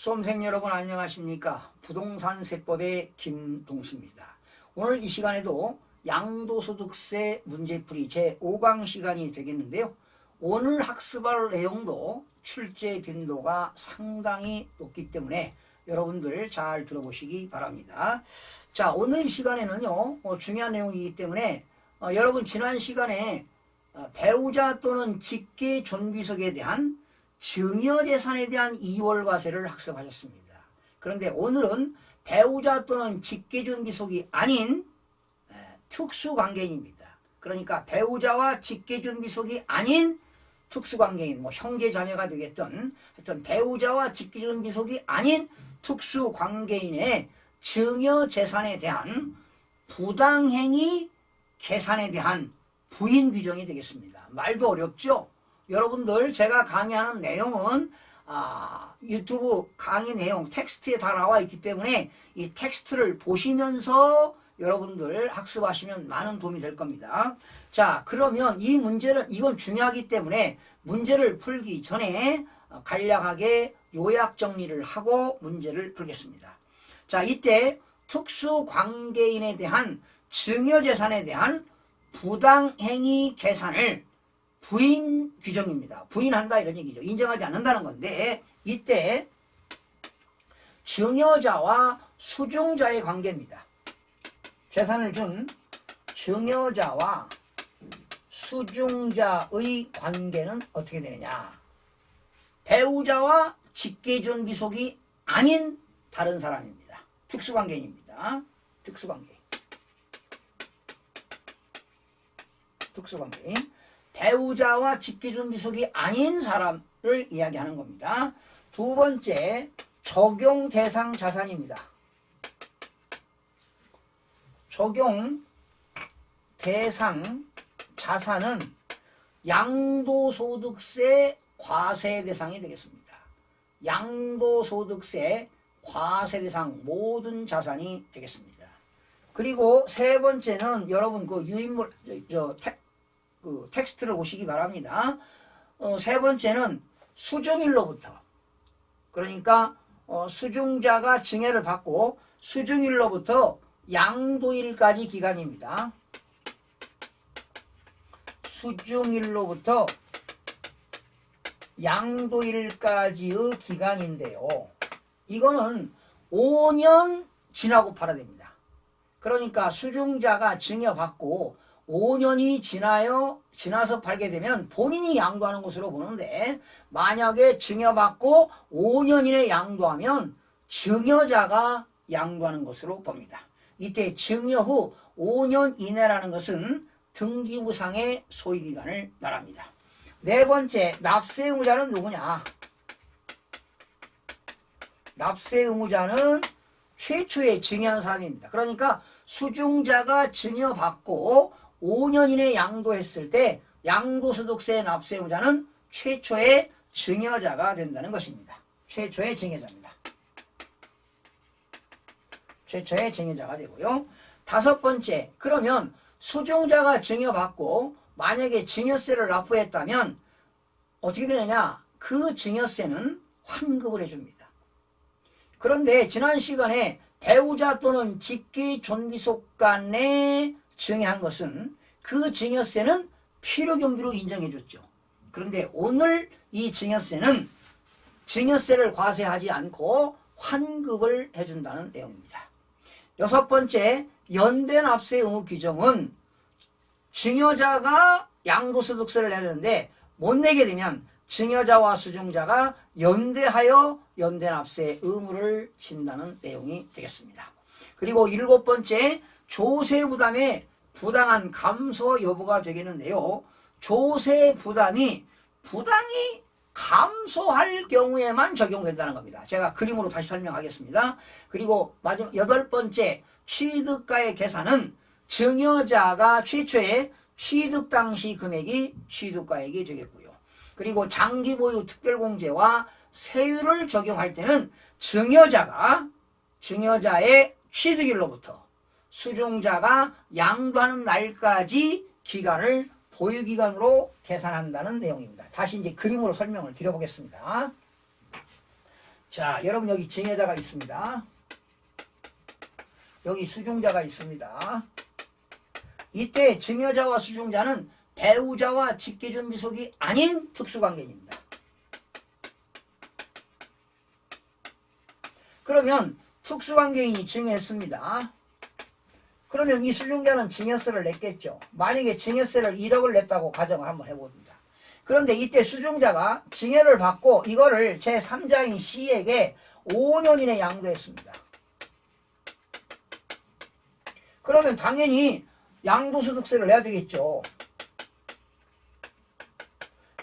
수험생 여러분 안녕하십니까? 부동산 세법의 김동수입니다. 오늘 이 시간에도 양도소득세 문제풀이 제5강 시간이 되겠는데요. 오늘 학습할 내용도 출제 빈도가 상당히 높기 때문에 여러분들 잘 들어보시기 바랍니다. 자, 오늘 이 시간에는요 중요한 내용이기 때문에 여러분 지난 시간에 배우자 또는 직계 존비속에 대한 증여재산에 대한 이월과세를 학습하셨습니다. 그런데 오늘은 배우자 또는 직계존비속이 아닌 특수관계인입니다. 그러니까 배우자와 직계존비속이 아닌 특수관계인, 형제자매가 되겠든 하여튼 배우자와 직계존비속이 아닌 특수관계인의 증여재산에 대한 부당행위 계산에 대한 부인 규정이 되겠습니다. 말도 어렵죠? 여러분들 제가 강의하는 내용은 유튜브 강의 내용 텍스트에 다 나와 있기 때문에 이 텍스트를 보시면서 여러분들 학습하시면 많은 도움이 될 겁니다. 자, 그러면 이 문제는 이건 중요하기 때문에 문제를 풀기 전에 간략하게 요약 정리를 하고 문제를 풀겠습니다. 자, 이때 특수관계인에 대한 증여재산에 대한 부당행위 계산을 부인 규정입니다. 부인한다 이런 얘기죠. 인정하지 않는다는 건데 이때 증여자와 수중자의 관계입니다. 재산을 준 증여자와 수중자의 관계는 어떻게 되느냐. 배우자와 직계존비속이 아닌 다른 사람입니다. 특수관계인입니다. 특수관계인. 배우자와 직계존비속이 아닌 사람을 이야기하는 겁니다. 두 번째, 적용 대상 자산입니다. 적용 대상 자산은 양도소득세 과세 대상이 되겠습니다. 양도소득세 과세 대상 모든 자산이 되겠습니다. 그리고 세 번째는 여러분 그 유인물 텍스트를 보시기 바랍니다. 세 번째는 수중일로부터, 그러니까 수중자가 증여를 받고 수중일로부터 양도일까지 기간입니다. 수중일로부터 양도일까지의 기간인데요. 이거는 5년 지나고 팔아야 됩니다. 그러니까 수중자가 증여받고 5년이 지나서 팔게 되면 본인이 양도하는 것으로 보는데, 만약에 증여받고 5년 이내 양도하면 증여자가 양도하는 것으로 봅니다. 이때 증여 후 5년 이내라는 것은 등기부상의 소유기간을 말합니다. 네 번째, 납세 의무자는 누구냐? 납세 의무자는 최초에 증여한 사람입니다. 그러니까 수중자가 증여받고 5년 이내 양도했을 때 양도소득세 납세 의무자는 최초의 증여자가 된다는 것입니다. 최초의 증여자입니다. 최초의 증여자가 되고요. 다섯 번째, 그러면 수중자가 증여받고 만약에 증여세를 납부했다면 어떻게 되느냐? 그 증여세는 환급을 해줍니다. 그런데 지난 시간에 배우자 또는 직계존비속 간에 증여한 것은 그 증여세는 필요경비로 인정해줬죠. 그런데 오늘 이 증여세는 증여세를 과세하지 않고 환급을 해준다는 내용입니다. 여섯 번째, 연대납세 의무 규정은 증여자가 양도소득세를 내야 되는데 못 내게 되면 증여자와 수중자가 연대하여 연대납세 의무를 진다는 내용이 되겠습니다. 그리고 일곱 번째, 조세부담의 부당한 감소 여부가 되겠는데요. 조세부담이 부당히 감소할 경우에만 적용된다는 겁니다. 제가 그림으로 다시 설명하겠습니다. 그리고 마지막 여덟 번째, 취득가의 계산은 증여자가 최초에 취득 당시 금액이 취득가액이 되겠고요. 그리고 장기보유 특별공제와 세율을 적용할 때는 증여자의 취득일로부터 수중자가 양도하는 날까지 기간을 보유기간으로 계산한다는 내용입니다. 다시 이제 그림으로 설명을 드려보겠습니다. 자, 여러분 여기 증여자가 있습니다. 여기 수중자가 있습니다. 이때 증여자와 수중자는 배우자와 직계존비속이 아닌 특수관계인입니다. 그러면 특수관계인이 증여했습니다. 그러면 이 수중자는 증여세를 냈겠죠. 만약에 증여세를 1억을 냈다고 가정을 한번 해봅니다. 그런데 이때 수중자가 증여를 받고 이거를 제3자인 C에게 5년 이내 양도했습니다. 그러면 당연히 양도소득세를 내야 되겠죠.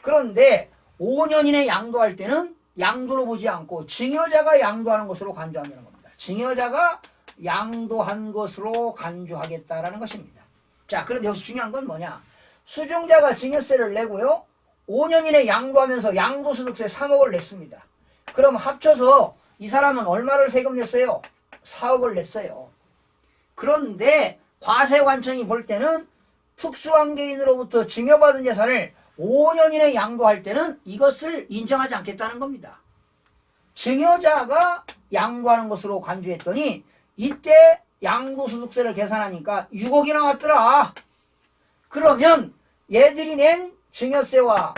그런데 5년 이내 양도할 때는 양도로 보지 않고 증여자가 양도하는 것으로 간주한다는 겁니다. 증여자가 양도한 것으로 간주하겠다라는 것입니다. 자, 그런데 여기서 중요한 건 뭐냐? 수중자가 증여세를 내고요. 5년 이내 양도하면서 양도소득세 3억을 냈습니다. 그럼 합쳐서 이 사람은 얼마를 세금 냈어요? 4억을 냈어요. 그런데 과세관청이 볼 때는 특수관계인으로부터 증여받은 재산을 5년 이내 양도할 때는 이것을 인정하지 않겠다는 겁니다. 증여자가 양도하는 것으로 간주했더니 이때 양도소득세를 계산하니까 6억이 나왔더라. 그러면 얘들이 낸 증여세와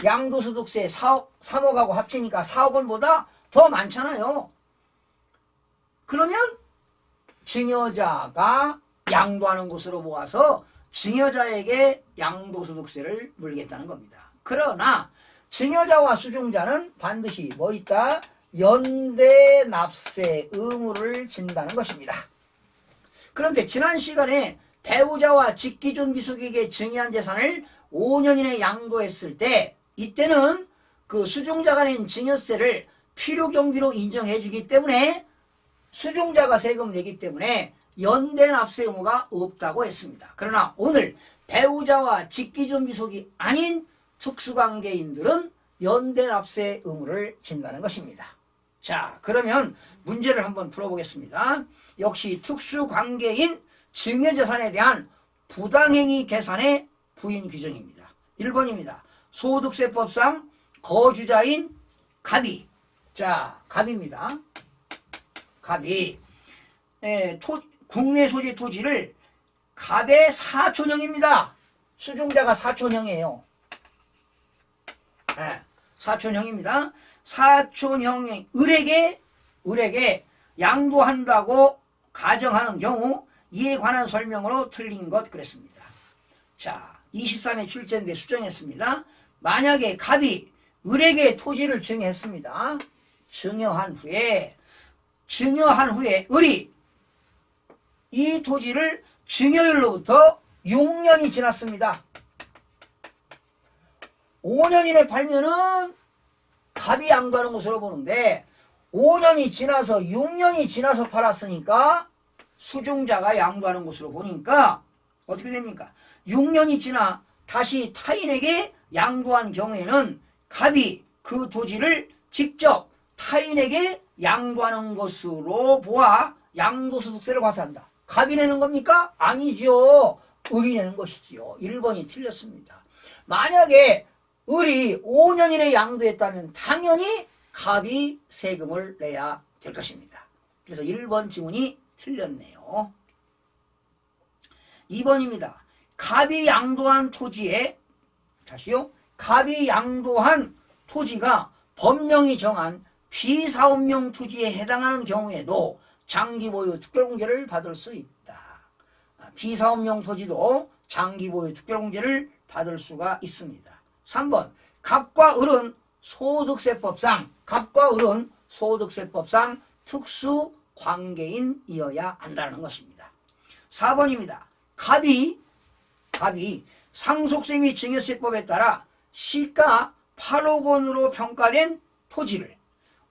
양도소득세 3억하고 합치니까 4억 원보다 더 많잖아요. 그러면 증여자가 양도하는 것으로 보아서 증여자에게 양도소득세를 물겠다는 겁니다. 그러나 증여자와 수중자는 반드시 뭐 있다? 연대 납세 의무를 진다는 것입니다. 그런데 지난 시간에 배우자와 직기존비속에게 증여한 재산을 5년 이내 양도했을 때 이때는 그 수중자가 낸 증여세를 필요경비로 인정해 주기 때문에 수중자가 세금 내기 때문에 연대 납세 의무가 없다고 했습니다. 그러나 오늘 배우자와 직기존비속이 아닌 특수관계인들은 연대 납세 의무를 진다는 것입니다. 자, 그러면 문제를 한번 풀어보겠습니다. 역시 특수관계인 증여재산에 대한 부당행위 계산의 부인 규정입니다. 1번입니다. 소득세법상 거주자인 갑이. 자, 갑입니다. 갑이 국내 소재 토지를 갑의 사촌형입니다. 수중자가 사촌형이에요. 네, 사촌형입니다. 사촌형의 을에게 양도한다고 가정하는 경우 이에 관한 설명으로 틀린 것 그랬습니다. 자, 23회 출제인데 수정했습니다. 만약에 갑이 을에게 토지를 증여했습니다. 증여한 후에 을이 이 토지를 증여일로부터 6년이 지났습니다. 5년 이내 팔면은 갑이 양도하는 것으로 보는데 5년이 지나서 6년이 지나서 팔았으니까 수중자가 양도하는 것으로 보니까 어떻게 됩니까? 6년이 지나 다시 타인에게 양도한 경우에는 갑이 그 토지를 직접 타인에게 양도하는 것으로 보아 양도소득세를 과세한다. 갑이 내는 겁니까? 아니죠. 을이 내는 것이지요. 1번이 틀렸습니다. 만약에 을이 5년 이내 양도했다면 당연히 갑이 세금을 내야 될 것입니다. 그래서 1번 지문이 틀렸네요. 2번입니다. 갑이 양도한 토지에 갑이 양도한 토지가 법령이 정한 비사업용 토지에 해당하는 경우에도 장기보유 특별공제를 받을 수 있다. 비사업용 토지도 장기보유 특별공제를 받을 수가 있습니다. 3번 갑과 을은 소득세법상 특수관계인이어야 한다는 것입니다. 4번입니다. 갑이 상속세 및 증여세법에 따라 시가 8억 원으로 평가된 토지를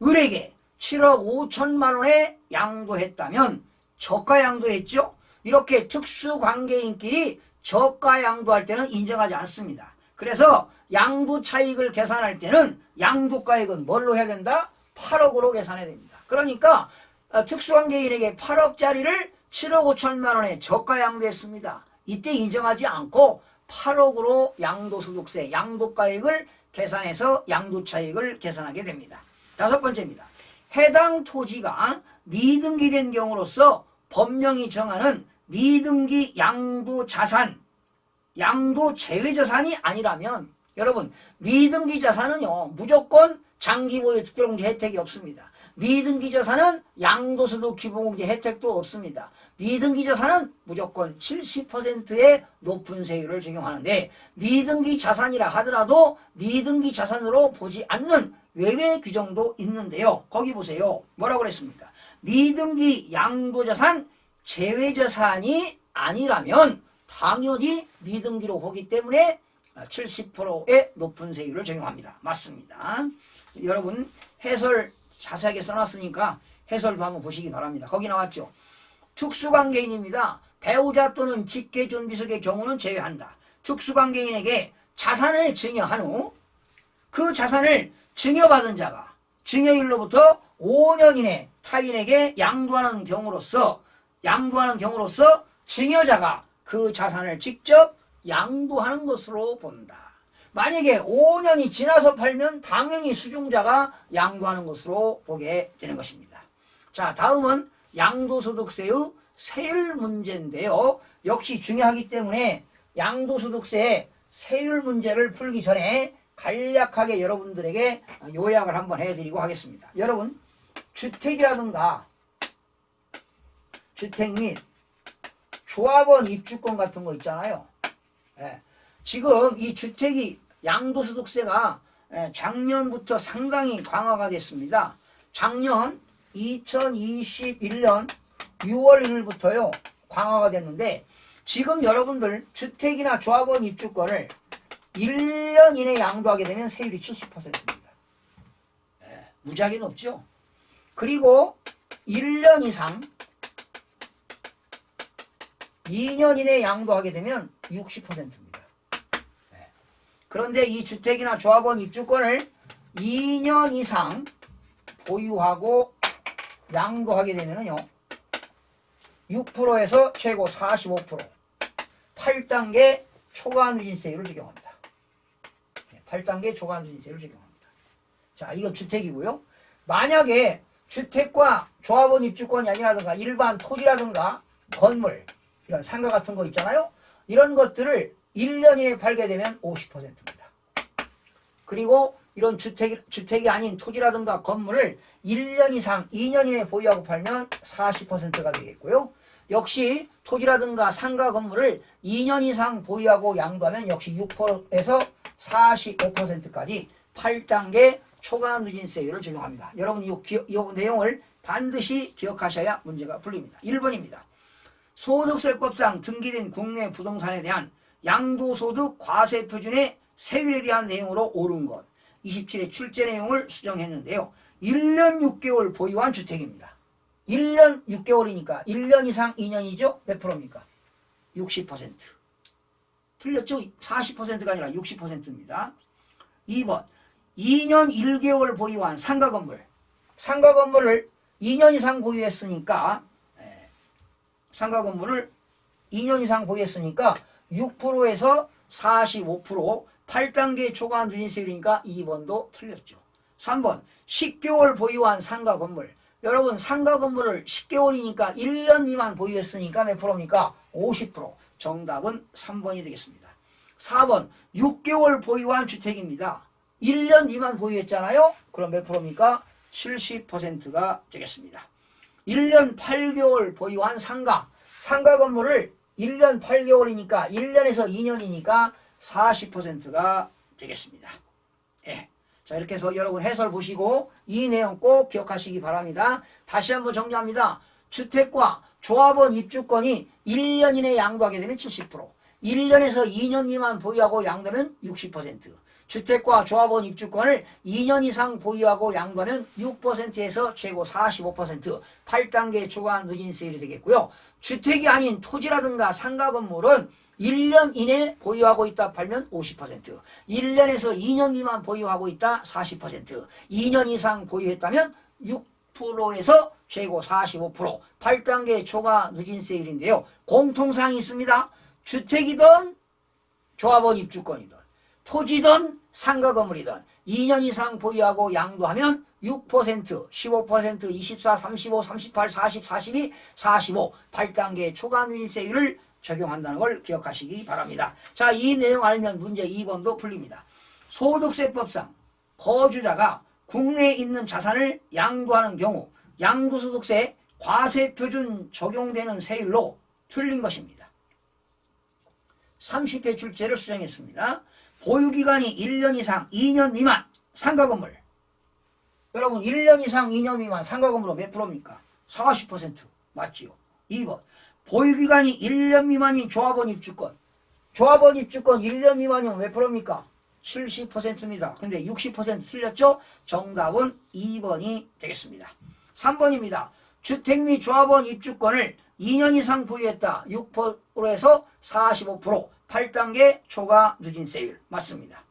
을에게 7억 5천만 원에 양도했다면 저가 양도했죠? 이렇게 특수관계인끼리 저가 양도할 때는 인정하지 않습니다. 그래서 양도 차익을 계산할 때는 양도가액은 뭘로 해야 된다? 8억으로 계산해야 됩니다. 그러니까 특수관계인에게 8억짜리를 7억 5천만 원에 저가 양도했습니다. 이때 인정하지 않고 8억으로 양도소득세, 양도가액을 계산해서 양도차익을 계산하게 됩니다. 5번째입니다. 해당 토지가 미등기된 경우로서 법령이 정하는 미등기 양도자산, 양도제외자산이 아니라면 여러분 미등기 자산은요 무조건 장기보유 특별공제 혜택이 없습니다. 미등기 자산은 양도소득 기본공제 혜택도 없습니다. 미등기 자산은 무조건 70%의 높은 세율을 적용하는데 미등기 자산이라 하더라도 미등기 자산으로 보지 않는 외외 규정도 있는데요. 거기 보세요. 뭐라고 그랬습니까? 미등기 양도자산 제외자산이 아니라면 당연히 미등기로 보기 때문에 70%의 높은 세율을 적용합니다. 맞습니다. 여러분 해설 자세하게 써놨으니까 해설도 한번 보시기 바랍니다. 거기 나왔죠. 특수관계인입니다. 배우자 또는 직계존비속의 경우는 제외한다. 특수관계인에게 자산을 증여한 후 그 자산을 증여받은 자가 증여일로부터 5년 이내 타인에게 양도하는 경우로서 증여자가 그 자산을 직접 양도하는 것으로 본다. 만약에 5년이 지나서 팔면 당연히 수중자가 양도하는 것으로 보게 되는 것입니다. 자, 다음은 양도소득세의 세율 문제인데요. 역시 중요하기 때문에 양도소득세의 세율 문제를 풀기 전에 간략하게 여러분들에게 요약을 한번 해드리고 하겠습니다. 여러분, 주택이라든가 주택 및 조합원 입주권 같은 거 있잖아요. 예. 지금 이 주택이 양도소득세가 작년부터 상당히 강화가 됐습니다. 작년 2021년 6월 1일부터요 강화가 됐는데 지금 여러분들 주택이나 조합원 입주권을 1년 이내 양도하게 되면 세율이 70%입니다. 무지하게 높죠. 그리고 1년 이상 2년 이내 양도하게 되면 60%입니다. 그런데 이 주택이나 조합원 입주권을 2년 이상 보유하고 양도하게 되면요 6%에서 최고 45% 8단계 초과 누진세율을 적용합니다. 8단계 초과 누진세율을 적용합니다. 자, 이건 주택이고요. 만약에 주택과 조합원 입주권이 아니라든가 일반 토지라든가 건물 이런 상가 같은 거 있잖아요. 이런 것들을 1년 이내에 팔게 되면 50%입니다. 그리고 이런 주택이 아닌 토지라든가 건물을 1년 이상 2년 이내에 보유하고 팔면 40%가 되겠고요. 역시 토지라든가 상가 건물을 2년 이상 보유하고 양도하면 역시 6%에서 45%까지 8단계 초과 누진세율을 적용합니다. 여러분 이 내용을 반드시 기억하셔야 문제가 풀립니다. 1번입니다. 소득세법상 등기된 국내 부동산에 대한 양도소득 과세 표준의 세율에 대한 내용으로 옳은 것 27의 출제 내용을 수정했는데요. 1년 6개월 보유한 주택입니다. 1년 6개월이니까 1년 이상 2년이죠? 몇 프로입니까? 60%. 틀렸죠? 40%가 아니라 60%입니다. 2번 2년 1개월 보유한 상가 건물. 상가 건물을 2년 이상 보유했으니까 상가 건물을 2년 이상 보유했으니까 6%에서 45% 8단계 초과 누진세율이니까 2번도 틀렸죠. 3번 10개월 보유한 상가 건물. 여러분 상가 건물을 10개월이니까 1년 미만 보유했으니까 몇 프로입니까? 50%. 정답은 3번이 되겠습니다. 4번 6개월 보유한 주택입니다. 1년 미만 보유했잖아요. 그럼 몇 프로입니까? 70%가 되겠습니다. 1년 8개월 보유한 상가 건물을 1년 8개월이니까 1년에서 2년이니까 40%가 되겠습니다. 예. 자, 이렇게 해서 여러분 해설 보시고 이 내용 꼭 기억하시기 바랍니다. 다시 한번 정리합니다. 주택과 조합원 입주권이 1년 이내에 양도하게 되면 70%, 1년에서 2년 미만 보유하고 양도하면 60%, 주택과 조합원 입주권을 2년 이상 보유하고 양도하면 6%에서 최고 45%, 8단계 초과 누진세율이 되겠고요. 주택이 아닌 토지라든가 상가 건물은 1년 이내 보유하고 있다 팔면 50%, 1년에서 2년 미만 보유하고 있다 40%, 2년 이상 보유했다면 6%에서 최고 45%, 8단계 초과 누진세율인데요. 공통사항이 있습니다. 주택이든 조합원 입주권이든 토지든 상가 건물이든 2년 이상 보유하고 양도하면 6%, 15%, 24, 35, 38, 40, 42, 45, 8단계 초과 누진세율을 적용한다는 걸 기억하시기 바랍니다. 자, 이 내용 알면 문제 2번도 풀립니다. 소득세법상 거주자가 국내에 있는 자산을 양도하는 경우 양도소득세 과세표준 적용되는 세율로 틀린 것입니다. 30회 출제를 수정했습니다. 보유기간이 1년 이상 2년 미만 상가건물, 여러분 1년 이상 2년 미만 상가건물은 몇 프로입니까? 40% 맞지요. 2번 보유기간이 1년 미만인 조합원 입주권, 조합원 입주권 1년 미만이면 몇 프로입니까? 70%입니다. 근데 60% 틀렸죠? 정답은 2번이 되겠습니다. 3번입니다. 주택 및 조합원 입주권을 2년 이상 보유했다. 6%에서 45%, 8단계 초과 누진세율 맞습니다.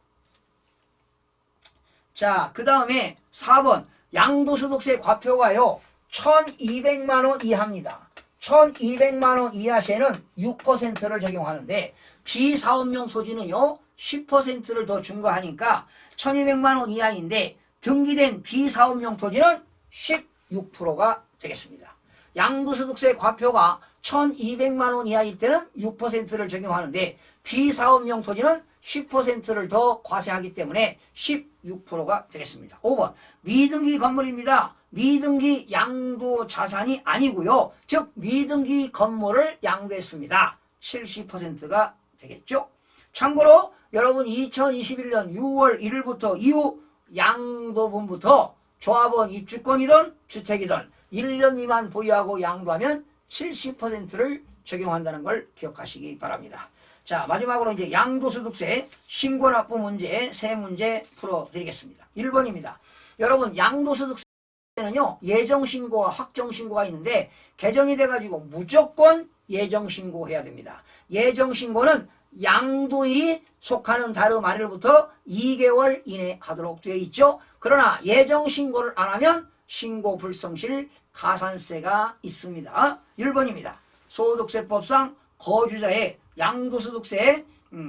자, 그 다음에 4번 양도소득세 과표가요 1200만원 이하입니다. 1200만원 이하 시에는 6%를 적용하는데 비사업용 토지는요 10%를 더 중과하니까 1200만원 이하인데 등기된 비사업용 토지는 16%가 되겠습니다. 양도소득세 과표가 1200만원 이하일 때는 6%를 적용하는데 비사업용 토지는 10%를 더 과세하기 때문에 16%가 되겠습니다. 5번 미등기 건물입니다. 미등기 양도 자산이 아니고요. 즉 미등기 건물을 양도했습니다. 70%가 되겠죠. 참고로 여러분 2021년 6월 1일부터 이후 양도분부터 조합원 입주권이든 주택이든 1년 미만 보유하고 양도하면 70%를 적용한다는 걸 기억하시기 바랍니다. 자, 마지막으로 이제 양도소득세 신고납부 문제 3문제 풀어드리겠습니다. 1번입니다. 여러분 양도소득세는요 예정신고와 확정신고가 있는데 개정이 돼가지고 무조건 예정신고해야 됩니다. 예정신고는 양도일이 속하는 달의 말일부터 2개월 이내 하도록 되어 있죠. 그러나 예정신고를 안 하면 신고 불성실 가산세가 있습니다. 1번입니다. 소득세법상 거주자의 양도소득세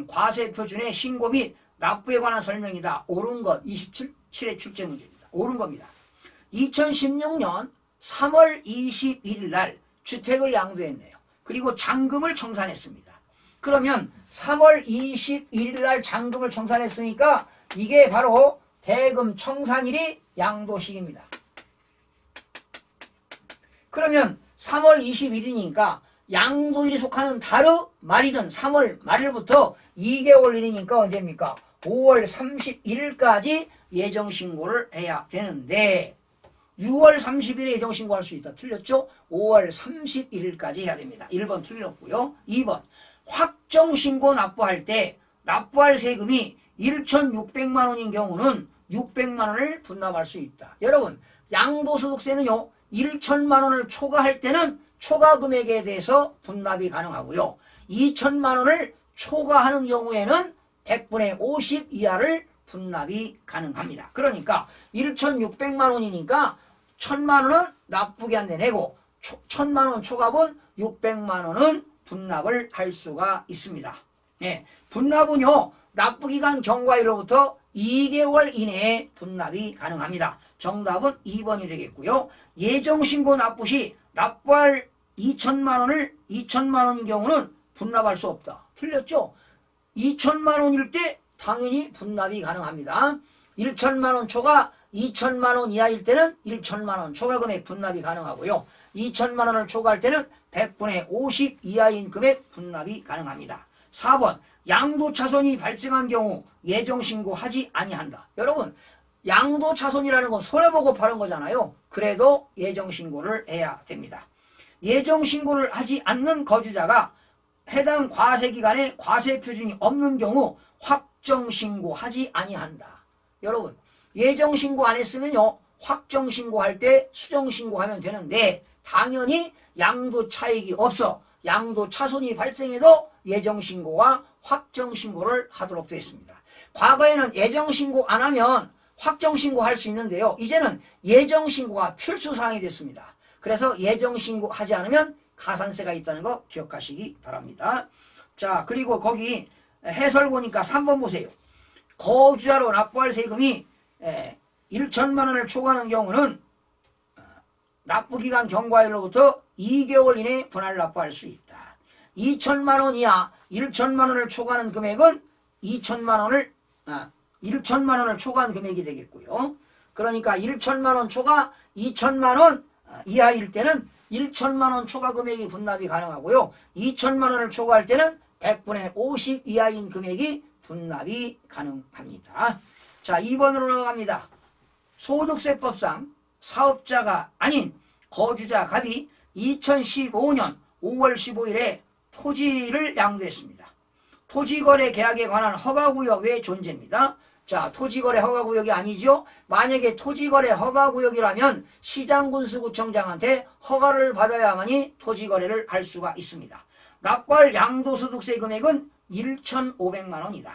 과세표준의 신고 및 납부에 관한 설명이다. 옳은 것 27회 출제 문제입니다. 옳은 겁니다. 2016년 3월 21일 날 주택을 양도했네요. 그리고 잔금을 청산했습니다. 그러면 3월 21일 날 잔금을 청산했으니까 이게 바로 대금 청산일이 양도식입니다. 그러면 3월 21일이니까 양도일이 속하는 달의 말일은 3월 말일부터 2개월일이니까 언제입니까? 5월 31일까지 예정신고를 해야 되는데 6월 30일에 예정신고할 수 있다. 틀렸죠? 5월 31일까지 해야 됩니다. 1번 틀렸고요. 2번 확정신고 납부할 때 납부할 세금이 1,600만 원인 경우는 600만 원을 분납할 수 있다. 여러분 양도소득세는요 1,000만 원을 초과할 때는 초과 금액에 대해서 분납이 가능하고요. 2,000만 원을 초과하는 경우에는 100분의 50 이하를 분납이 가능합니다. 그러니까 1,600만 원이니까 1,000만 원은 납부기한내 내고 1,000만 원 초과분 600만 원은 분납을 할 수가 있습니다. 네, 분납은요 납부기간 경과일로부터 2개월 이내에 분납이 가능합니다. 정답은 2번이 되겠고요. 예정신고 납부 시 납부할 2,000만 원을 2,000만 원인 경우는 분납할 수 없다. 틀렸죠? 2,000만 원일 때 당연히 분납이 가능합니다. 1,000만 원 초과 2,000만 원 이하일 때는 1,000만 원 초과 금액 분납이 가능하고요. 2,000만 원을 초과할 때는 100분의 50 이하인 금액 분납이 가능합니다. 4번 양도차손이 발생한 경우 예정신고하지 아니한다. 여러분 양도차손이라는 건 손해보고 파는 거잖아요. 그래도 예정신고를 해야 됩니다. 예정신고를 하지 않는 거주자가 해당 과세기간에 과세표준이 없는 경우 확정신고하지 아니한다. 여러분 예정신고 안 했으면요 확정신고할 때 수정신고하면 되는데 당연히 양도차익이 없어 양도차손이 발생해도 예정신고와 확정신고를 하도록 되어 있습니다. 과거에는 예정신고 안 하면 확정신고할 수 있는데요. 이제는 예정신고가 필수사항이 됐습니다. 그래서 예정신고하지 않으면 가산세가 있다는 거 기억하시기 바랍니다. 자, 그리고 거기 해설 보니까 3번 보세요. 거주자로 납부할 세금이 1천만 원을 초과하는 경우는 납부기간 경과일로부터 2개월 이내에 분할 납부할 수 있다. 2천만 원 이하 1천만 원을 초과하는 금액은 1천만 원을 초과한 금액이 되겠고요. 그러니까 1천만 원 초과 2천만 원 이하일 때는 1천만 원 초과 금액이 분납이 가능하고요. 2천만 원을 초과할 때는 100분의 50 이하인 금액이 분납이 가능합니다. 자, 2번으로 넘어갑니다. 소득세법상 사업자가 아닌 거주자 갑이 2015년 5월 15일에 토지를 양도했습니다. 토지거래 계약에 관한 허가구역 외 존재입니다. 자, 토지거래 허가구역이 아니죠. 만약에 토지거래 허가구역이라면 시장군수구청장한테 허가를 받아야만이 토지거래를 할 수가 있습니다. 납부할 양도소득세 금액은 1,500만 원이다.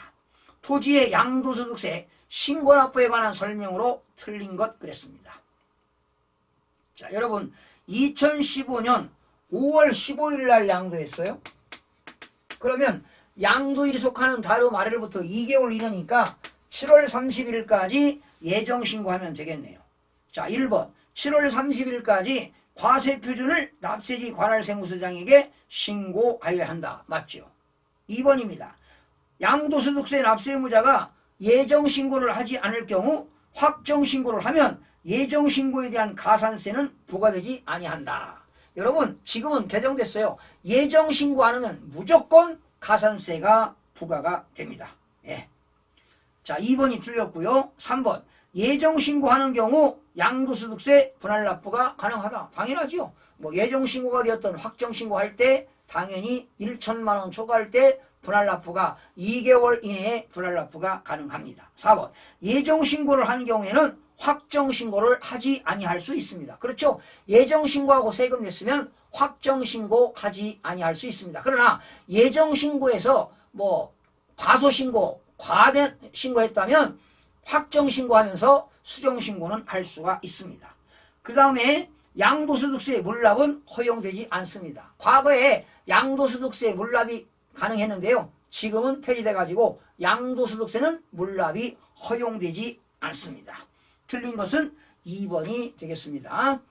토지의 양도소득세 신고납부에 관한 설명으로 틀린 것 그랬습니다. 자, 여러분 2015년 5월 15일 날 양도했어요. 그러면 양도일이 속하는 달후 말일부터 2개월 이내니까 7월 30일까지 예정신고하면 되겠네요. 자, 1번 7월 30일까지 과세표준을 납세지 관할세무서장에게 신고하여야 한다. 맞죠? 2번입니다. 양도소득세 납세의무자가 예정신고를 하지 않을 경우 확정신고를 하면 예정신고에 대한 가산세는 부과되지 아니한다. 여러분 지금은 개정됐어요. 예정신고 안 하면 무조건 가산세가 부과가 됩니다. 예. 자, 2번이 틀렸고요. 3번 예정신고하는 경우 양도소득세 분할납부가 가능하다. 당연하죠. 뭐 예정신고가 되었던 확정신고할 때 당연히 1천만 원 초과할 때 분할납부가 2개월 이내에 분할납부가 가능합니다. 4번 예정신고를 한 경우에는 확정신고를 하지 아니할 수 있습니다. 그렇죠? 예정신고하고 세금 냈으면 확정신고하지 아니할 수 있습니다. 그러나 예정신고에서 뭐 과소신고, 과대 신고했다면 확정신고하면서 수정신고는 할 수가 있습니다. 그 다음에 양도소득세 물납은 허용되지 않습니다. 과거에 양도소득세 물납이 가능했는데요. 지금은 폐지돼가지고 양도소득세는 물납이 허용되지 않습니다. 틀린 것은 2번이 되겠습니다.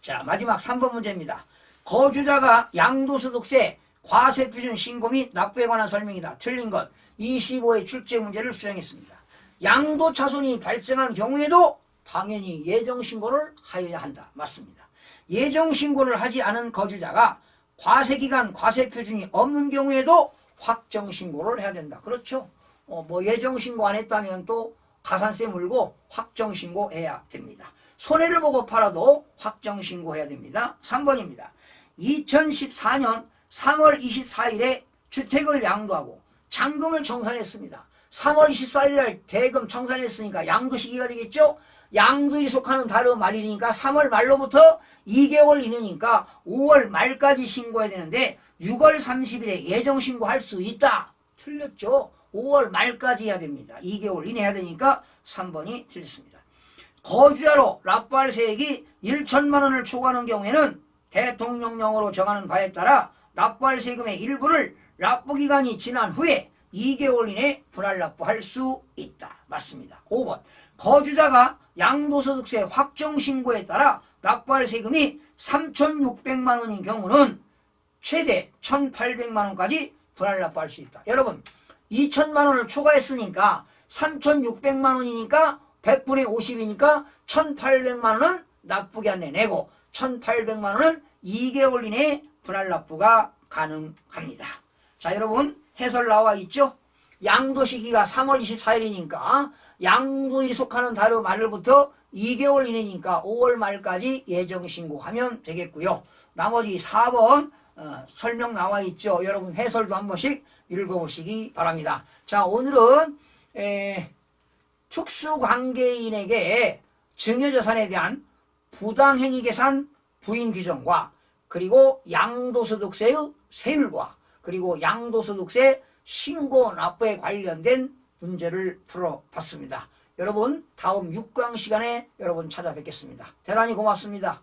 자, 마지막 3번 문제입니다. 거주자가 양도소득세 과세표준 신고 및 납부에 관한 설명이다. 틀린 것 25의 출제 문제를 수정했습니다. 양도차손이 발생한 경우에도 당연히 예정신고를 하여야 한다. 맞습니다. 예정신고를 하지 않은 거주자가 과세기간 과세표준이 없는 경우에도 확정신고를 해야 된다. 그렇죠? 뭐 예정신고 안 했다면 또 가산세 물고 확정신고해야 됩니다. 손해를 보고 팔아도 확정신고해야 됩니다. 3번입니다. 2014년 3월 24일에 주택을 양도하고 잔금을 청산했습니다. 3월 24일 날 대금 청산했으니까 양도 시기가 되겠죠? 양도일이 속하는 달후 말일이니까 3월 말로부터 2개월 이내니까 5월 말까지 신고해야 되는데 6월 30일에 예정신고할 수 있다. 틀렸죠? 5월 말까지 해야 됩니다. 2개월 이내 해야 되니까 3번이 틀렸습니다. 거주자로 납부할 세액이 1천만 원을 초과하는 경우에는 대통령령으로 정하는 바에 따라 납부할 세금의 일부를 납부기간이 지난 후에 2개월 이내 분할납부할 수 있다. 맞습니다. 5번 거주자가 양도소득세 확정신고에 따라 납부할 세금이 3,600만 원인 경우는 최대 1,800만 원까지 분할납부할 수 있다. 여러분 2천만 원을 초과했으니까 3,600만 원이니까 100분의 50이니까 1,800만 원은 납부기한에 내고 1,800만 원은 2개월 이내에 분할납부가 가능합니다. 자, 여러분 해설 나와 있죠? 양도 시기가 3월 24일이니까 양도일이 속하는 달후 말일부터 2개월 이내니까 5월 말까지 예정신고하면 되겠고요. 나머지 4번 설명 나와 있죠. 여러분 해설도 한 번씩 읽어보시기 바랍니다. 자, 오늘은 특수관계인에게 증여자산에 대한 부당행위계산 부인 규정과 그리고 양도소득세의 세율과 그리고 양도소득세 신고 납부에 관련된 문제를 풀어봤습니다. 여러분 다음 6강 시간에 여러분 찾아뵙겠습니다. 대단히 고맙습니다.